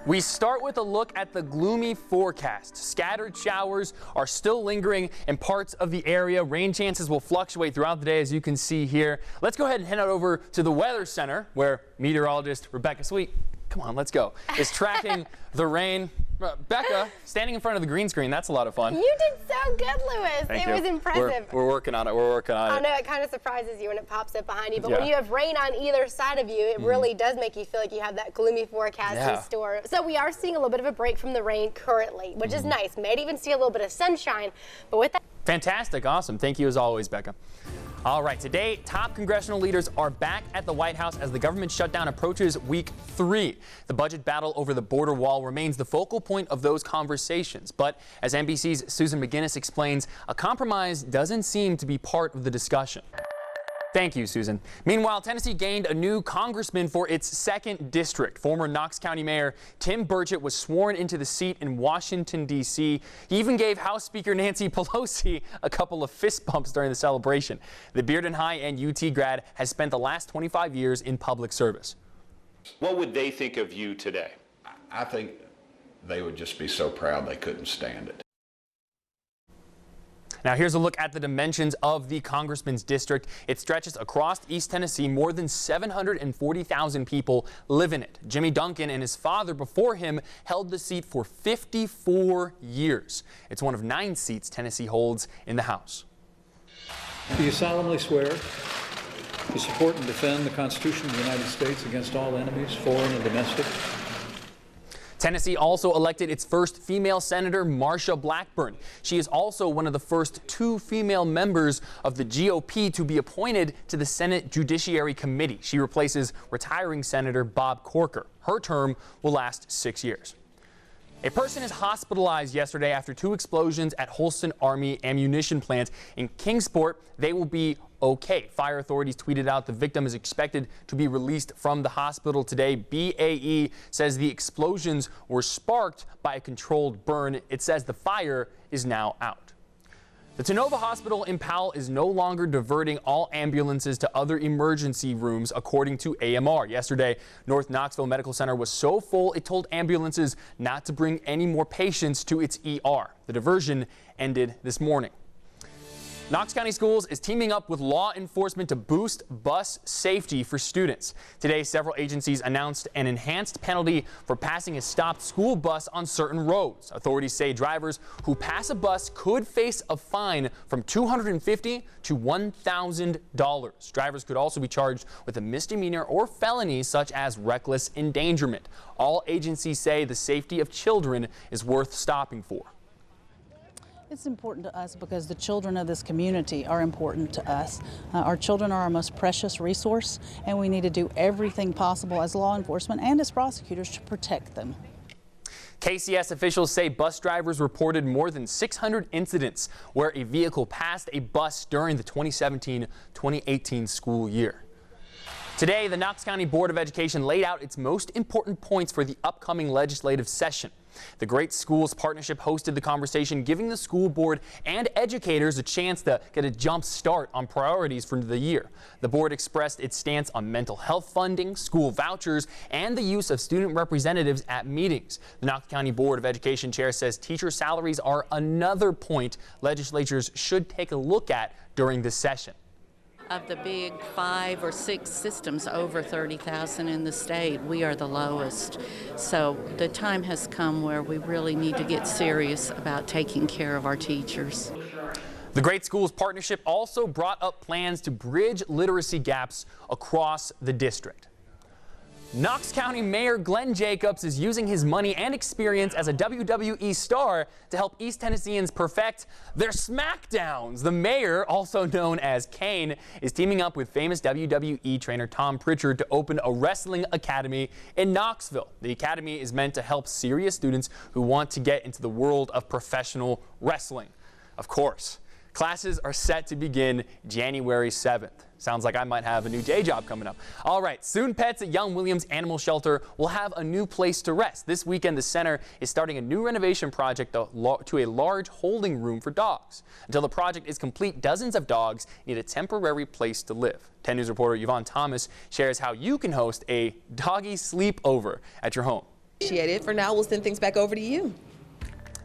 We start with a look at the gloomy forecast. Scattered showers are still lingering in parts of the area. Rain chances will fluctuate throughout the day, as you can see here. Let's go ahead and head over to the Weather Center, where meteorologist Rebecca Sweet, come on, let's go, is tracking the rain. Becca, standing in front of the green screen, that's a lot of fun. You did so good, Lewis. Thank it you. was impressive. We're working on it. We're working on it. I know it kind of surprises you when it pops up behind you, but when you have rain on either side of you, it really does make you feel like you have that gloomy forecast in store. So we are seeing a little bit of a break from the rain currently, which is nice. May even see a little bit of sunshine, but with that. Fantastic. Awesome. Thank you as always, Becca. All right, today, top congressional leaders are back at the White House as the government shutdown approaches week 3. The budget battle over the border wall remains the focal point of those conversations. But as NBC's Susan McGinnis explains, a compromise doesn't seem to be part of the discussion. Thank you, Susan. Meanwhile, Tennessee gained a new congressman for its 2nd district. Former Knox County Mayor Tim Burchett was sworn into the seat in Washington, D.C. He even gave House Speaker Nancy Pelosi a couple of fist bumps during the celebration. The Bearden High and UT grad has spent the last 25 years in public service. What would they think of you today? I think they would just be so proud they couldn't stand it. Now here's a look at the dimensions of the congressman's district. It stretches across East Tennessee. More than 740,000 people live in it. Jimmy Duncan and his father before him held the seat for 54 years. It's one of 9 seats Tennessee holds in the House. Do you solemnly swear to support and defend the Constitution of the United States against all enemies, foreign and domestic? Tennessee also elected its first female senator, Marsha Blackburn. She is also one of the first 2 female members of the GOP to be appointed to the Senate Judiciary Committee. She replaces retiring Senator Bob Corker. Her term will last 6 years. A person is hospitalized yesterday after 2 explosions at Holston Army ammunition plant in Kingsport. They will be okay. Fire authorities tweeted out the victim is expected to be released from the hospital today. BAE says the explosions were sparked by a controlled burn. It says the fire is now out. The Tennova Hospital in Powell is no longer diverting all ambulances to other emergency rooms, according to AMR. Yesterday, North Knoxville Medical Center was so full it told ambulances not to bring any more patients to its ER. The diversion ended this morning. Knox County Schools is teaming up with law enforcement to boost bus safety for students. Today, several agencies announced an enhanced penalty for passing a stopped school bus on certain roads. Authorities say drivers who pass a bus could face a fine from $250 to $1,000. Drivers could also be charged with a misdemeanor or felony such as reckless endangerment. All agencies say the safety of children is worth stopping for. It's important to us because the children of this community are important to us. Our children are our most precious resource, and we need to do everything possible as law enforcement and as prosecutors to protect them. KCS officials say bus drivers reported more than 600 incidents where a vehicle passed a bus during the 2017-2018 school year. Today, the Knox County Board of Education laid out its most important points for the upcoming legislative session. The Great Schools Partnership hosted the conversation, giving the school board and educators a chance to get a jump start on priorities for the year. The board expressed its stance on mental health funding, school vouchers, and the use of student representatives at meetings. The Knox County Board of Education chair says teacher salaries are another point legislatures should take a look at during this session. Of the big 5 or 6 systems over 30,000 in the state, we are the lowest. So the time has come where we really need to get serious about taking care of our teachers. The Great Schools Partnership also brought up plans to bridge literacy gaps across the district. Knox County Mayor Glenn Jacobs is using his money and experience as a WWE star to help East Tennesseans perfect their smackdowns. The mayor, also known as Kane, is teaming up with famous WWE trainer Tom Pritchard to open a wrestling academy in Knoxville. The academy is meant to help serious students who want to get into the world of professional wrestling. Of course, classes are set to begin January 7th. Sounds like I might have a new day job coming up. All right, soon pets at Young Williams Animal Shelter will have a new place to rest. This weekend, the center is starting a new renovation project to a large holding room for dogs. Until the project is complete, dozens of dogs need a temporary place to live. 10 News reporter Yvonne Thomas shares how you can host a doggy sleepover at your home. Appreciate it. For now, we'll send things back over to you.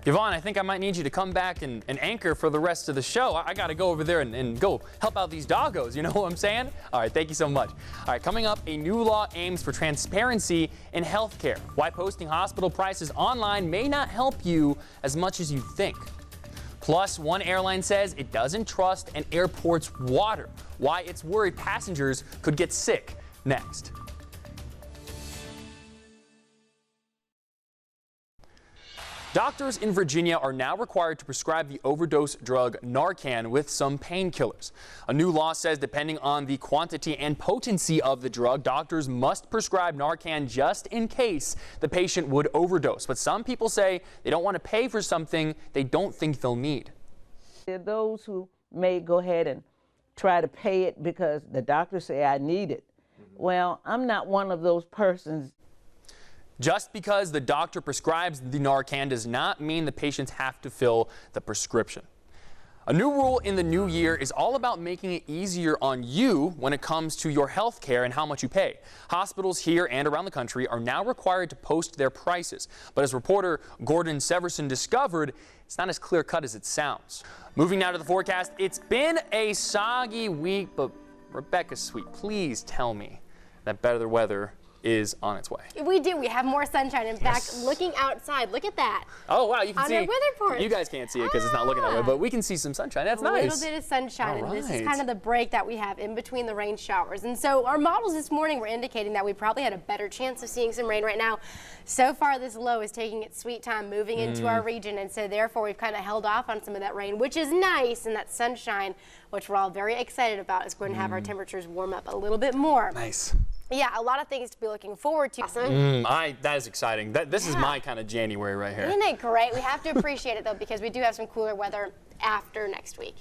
Yvonne, I think I might need you to come back and anchor for the rest of the show. I got to go over there and go help out these doggos, you know what I'm saying? All right, thank you so much. All right, coming up, a new law aims for transparency in healthcare. Why posting hospital prices online may not help you as much as you think. Plus, one airline says it doesn't trust an airport's water. Why it's worried passengers could get sick. Next. Doctors in Virginia are now required to prescribe the overdose drug Narcan with some painkillers. A new law says depending on the quantity and potency of the drug, doctors must prescribe Narcan just in case the patient would overdose. But some people say they don't want to pay for something they don't think they'll need. There are those who may go ahead and try to pay it because the doctor say I need it. Well, I'm not one of those persons. Just because the doctor prescribes the Narcan does not mean the patients have to fill the prescription. A new rule in the new year is all about making it easier on you when it comes to your health care and how much you pay. Hospitals here and around the country are now required to post their prices. But as reporter Gordon Severson discovered, it's not as clear-cut as it sounds. Moving now to the forecast, it's been a soggy week, but Rebecca Sweet, please tell me that better weather is on its way. We do. We have more sunshine. In fact, looking outside, look at that. Oh, wow. You can on see. Our weather report. You guys can't see it because it's not looking that way, but we can see some sunshine. That's nice. A little bit of sunshine. All And this right. is kind of the break that we have in between the rain showers. And so our models this morning were indicating that we probably had a better chance of seeing some rain right now. So far, this low is taking its sweet time moving into our region. And so therefore, we've kind of held off on some of that rain, which is nice. And that sunshine, which we're all very excited about, is going to have our temperatures warm up a little bit more. Nice. Yeah, a lot of things to be looking forward to. Awesome. That is exciting. This is my kind of January right here. Isn't it great? We have to appreciate it, though, because we do have some cooler weather after next week.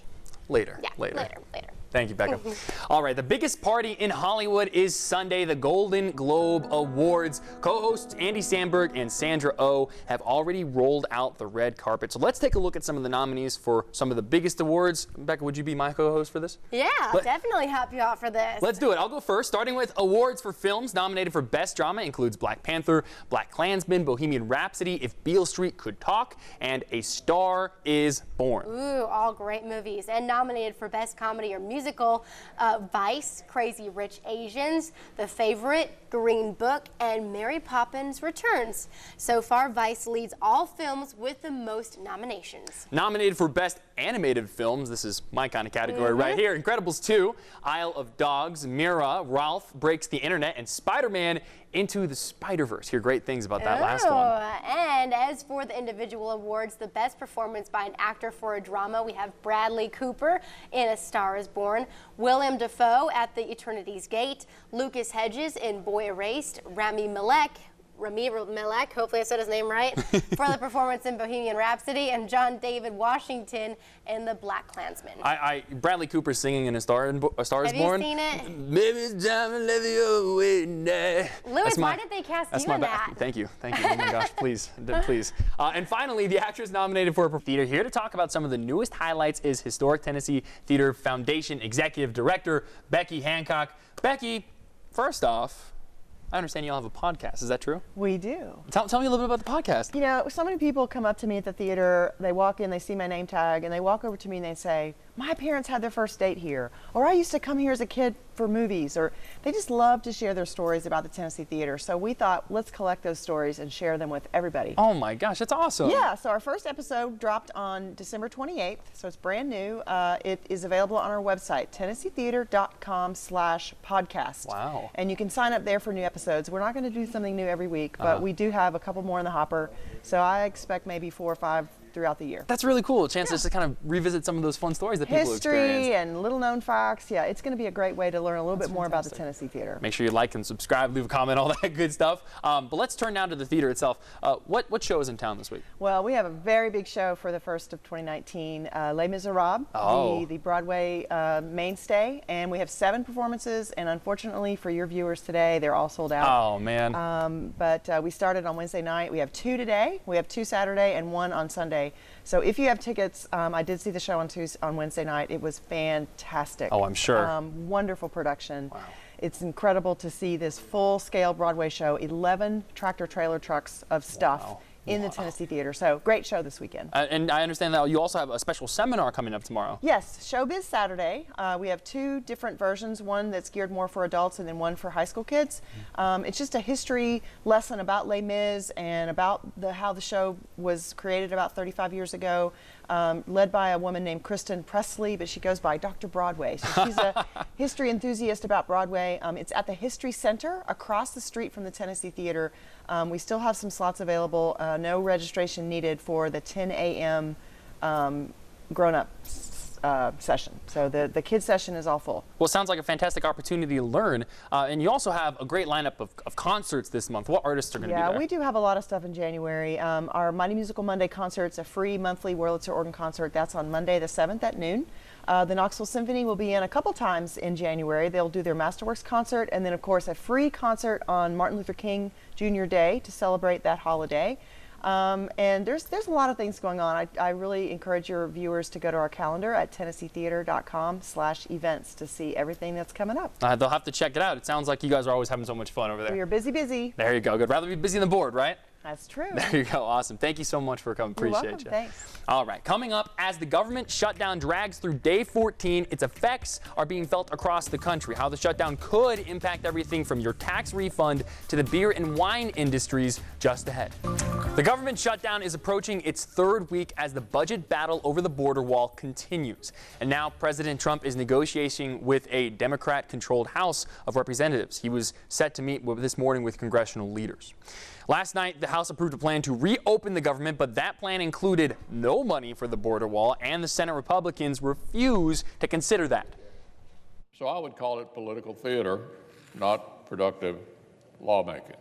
Later. Yeah, later. Thank you, Becca. All right, the biggest party in Hollywood is Sunday, the Golden Globe Awards. Co-hosts Andy Samberg and Sandra Oh have already rolled out the red carpet. So let's take a look at some of the nominees for some of the biggest awards. Becca, would you be my co-host for this? Yeah, I'll definitely help you out for this. Let's do it. I'll go first, starting with awards for films. Nominated for Best Drama includes Black Panther, Black Klansman, Bohemian Rhapsody, If Beale Street Could Talk, and A Star Is Born. Ooh, all great movies. And nominated for Best Comedy or Musical, Vice, Crazy Rich Asians, The Favorite, Green Book, and Mary Poppins Returns. So far, Vice leads all films with the most nominations. Nominated for Best Animated Films, this is my kind of category right here, Incredibles 2, Isle of Dogs, Mira, Ralph Breaks the Internet, and Spider-Man Into the Spider-Verse. Hear great things about that last one. And as for the individual awards, the best performance by an actor for a drama, we have Bradley Cooper in A Star Is Born, Willem Dafoe at The Eternity's Gate, Lucas Hedges in Boy Erased, Rami Malek, hopefully I said his name right, for the performance in Bohemian Rhapsody, and John David Washington in The Black Klansman. Bradley Cooper singing in A Star Is Born. Have you seen it? Maybe it's time to let you away now. Lewis, why did they cast you in that? Thank you. Oh my gosh, please. And finally, the actress nominated for theater. Here to talk about some of the newest highlights is Historic Tennessee Theater Foundation Executive Director Becky Hancock. Becky, first off, I understand you all have a podcast. Is that true? We do. Tell me a little bit about the podcast. You know, so many people come up to me at the theater, they walk in, they see my name tag, and they walk over to me and they say, my parents had their first date here, or I used to come here as a kid for movies, or they just love to share their stories about the Tennessee Theater. So we thought, let's collect those stories and share them with everybody. Oh my gosh, that's awesome. Yeah, so our first episode dropped on December 28th, so it's brand new. It is available on our website, tennesseetheater.com/podcast. Wow. And you can sign up there for new episodes. We're not going to do something new every week, but we do have a couple more in the hopper, so I expect maybe 4 or 5 throughout the year. That's really cool. A chance just to kind of revisit some of those fun stories that people experience. History and little known facts. Yeah, it's going to be a great way to learn a little bit more about the Tennessee Theater. Make sure you like and subscribe, leave a comment, all that good stuff. But let's turn now to the theater itself. What show is in town this week? Well, we have a very big show for the first of 2019, Les Miserables, the Broadway mainstay, and we have 7 performances, and unfortunately for your viewers today, they're all sold out. Oh, man. But we started on Wednesday night. We have 2 today, we have 2 Saturday, and 1 on Sunday. So if you have tickets, I did see the show on Wednesday night. It was fantastic. Oh, I'm sure. Wonderful production. Wow. it's incredible to see this full-scale Broadway show, 11 tractor-trailer trucks of stuff in the Tennessee Theater. So great show this weekend. And I understand that you also have a special seminar coming up tomorrow. Yes, Showbiz Saturday. We have 2 different versions, one that's geared more for adults and then one for high school kids. It's just a history lesson about Les Mis and about how the show was created about 35 years ago, led by a woman named Kristen Presley, but she goes by Dr. Broadway. So she's a history enthusiast about Broadway. It's at the History Center across the street from the Tennessee Theater. We still have some slots available. No registration needed for the 10 a.m. grown-up session. So the kids session is all full. Well, it sounds like a fantastic opportunity to learn. And you also have a great lineup of concerts this month. What artists are going to be there? Yeah, we do have a lot of stuff in January. Our Mighty Musical Monday concert's a free monthly Wurlitzer organ concert. That's on Monday the 7th at noon. The Knoxville Symphony will be in a couple times in January. They'll do their Masterworks concert, and then of course a free concert on Martin Luther King Jr. Day to celebrate that holiday. And there's a lot of things going on. I really encourage your viewers to go to our calendar at tennesseetheater.com/events to see everything that's coming up. They'll have to check it out. It sounds like you guys are always having so much fun over there. We are busy, busy. There you go. Good. Rather be busy than bored, right? That's true. There you go. Awesome. Thank you so much for coming. You're Appreciate welcome. you. Thanks. All right. Coming up, as the government shutdown drags through day 14, its effects are being felt across the country. How the shutdown could impact everything from your tax refund to the beer and wine industries just ahead. The government shutdown is approaching its 3rd week as the budget battle over the border wall continues. And now President Trump is negotiating with a Democrat-controlled House of Representatives. He was set to meet this morning with congressional leaders. Last night, the House approved a plan to reopen the government, but that plan included no money for the border wall, and the Senate Republicans refuse to consider that. So I would call it political theater, not productive lawmaking.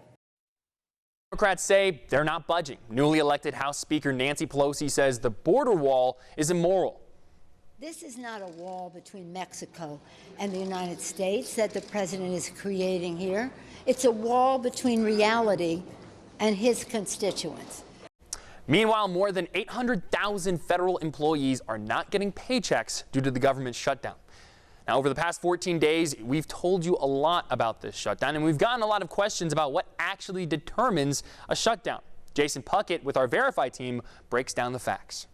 Democrats say they're not budging. Newly elected House Speaker Nancy Pelosi says the border wall is immoral. This is not a wall between Mexico and the United States that the president is creating here. It's a wall between reality and his constituents. Meanwhile, more than 800,000 federal employees are not getting paychecks due to the government shutdown. Now, over the past 14 days, we've told you a lot about this shutdown, and we've gotten a lot of questions about what actually determines a shutdown. Jason Puckett with our Verify team breaks down the facts.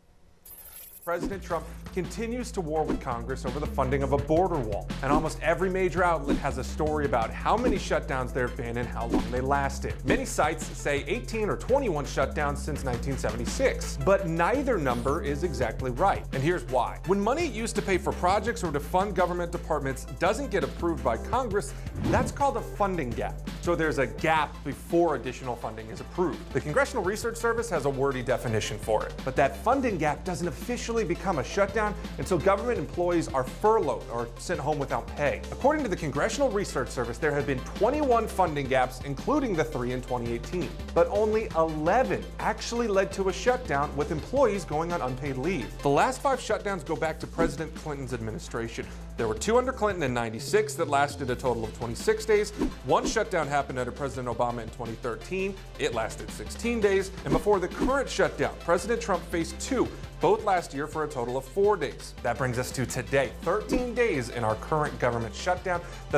President Trump continues to war with Congress over the funding of a border wall. And almost every major outlet has a story about how many shutdowns there have been and how long they lasted. Many sites say 18 or 21 shutdowns since 1976. But neither number is exactly right. And here's why. When money used to pay for projects or to fund government departments doesn't get approved by Congress, that's called a funding gap. So there's a gap before additional funding is approved. The Congressional Research Service has a wordy definition for it. But that funding gap doesn't officially become a shutdown until government employees are furloughed or sent home without pay. According to the Congressional Research Service, there have been 21 funding gaps, including the 3 in 2018. But only 11 actually led to a shutdown, with employees going on unpaid leave. The last 5 shutdowns go back to President Clinton's administration. There were 2 under Clinton in '96 that lasted a total of 26 days. 1 shutdown happened under President Obama in 2013. It lasted 16 days. And before the current shutdown, President Trump faced 2, both last year, for a total of 4 days. That brings us to today, 13 days in our current government shutdown. The